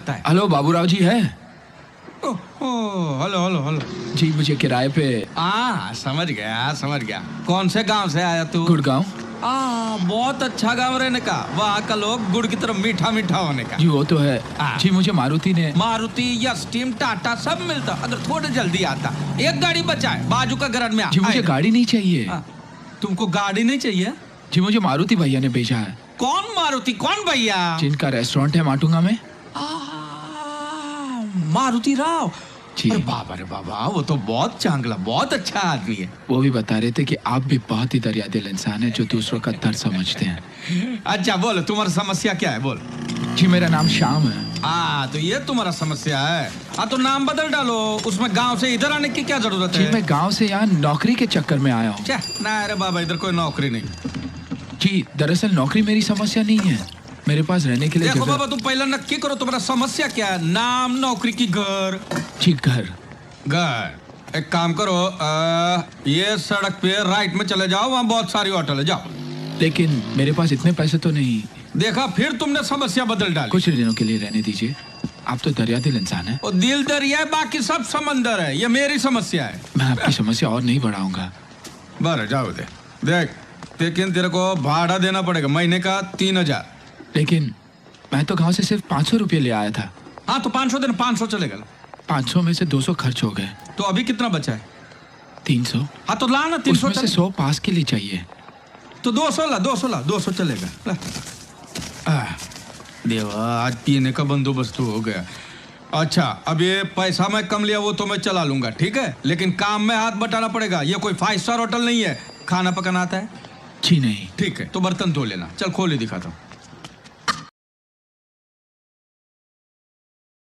लगता है। हेलो बाबूराव जी है? हेलो हेलो हेलो जी मुझे किराए पे। समझ गया। कौन से गांव से आया तू? गुड़गांव। बहुत अच्छा गांव रहने का। वहाँ का लोग गुड़ की तरफ मीठा मीठा होने का। जी वो तो है। जी मुझे मारुति या स्टीम टाटा सब मिलता अगर थोड़े जल्दी आता। एक गाड़ी बचाए बाजू का घर में। जी मुझे गाड़ी नहीं चाहिए। तुमको गाड़ी नहीं चाहिए? जी मुझे मारुति भैया ने भेजा है। कौन मारुति? कौन भैया? जिनका रेस्टोरेंट है माटुंगा में। मारुति राव। जी। अरे बाबा वो तो बहुत चांगला, बहुत अच्छा आदमी है। वो भी बता रहे थे कि आप भी बहुत ही दरिया दिल इंसान है जो दूसरों का दर्द समझते हैं। अच्छा बोलो, तुम्हारी समस्या क्या है? बोल। जी मेरा नाम श्याम है। तो ये तुम्हारा समस्या है। तो नाम बदल डालो। उसमें गांव से इधर आने की क्या जरूरत है? जी मैं गांव से यहाँ नौकरी के चक्कर में आया हूँ। ना अरे बाबा, इधर कोई नौकरी नहीं। जी दरअसल नौकरी मेरी समस्या नहीं है, मेरे पास रहने के लिए देखो बाबा, तुम पहले नक्की करो तुम्हारा समस्या क्या है। नाम, नौकरी की घर? जी घर। एक काम करो, ये सड़क पे राइट में चले जाओ, वहाँ बहुत सारी होटल है, जाओ। लेकिन मेरे पास इतने पैसे तो नहीं। देखा, फिर तुमने समस्या बदल डाली। कुछ दिनों के लिए रहने दीजिए, आप तो दरिया दिल इंसान है। और दिल दरिया है, बाकी सब समंदर है। ये मेरी समस्या है। मैं आपकी समस्या और नहीं बढ़ाऊंगा। बराबर जाओ दे। देख, लेकिन तेरे को भाड़ा देना पड़ेगा महीने का 3000। लेकिन मैं तो गांव से सिर्फ 500 रुपये ले आया था। तो 500 देना। 500 चलेगा। 500 में से 200 खर्च हो गए। तो अभी कितना बचा है? 300। तो ला ना 300। उसमें से 100 पास के लिए चाहिए। तो 200 ला। 200 चलेगा। देवा, आज पीने का बंदोबस्त हो गया। अच्छा, अब ये पैसा मैं कम लिया वो तो मैं चला लूंगा, ठीक है, लेकिन काम में हाथ बटाना पड़ेगा। ये कोई 5 स्टार होटल नहीं है। खाना पकाना आता है? जी नहीं। ठीक है, तो बर्तन धो लेना। चल खोल ही दिखाता हूँ।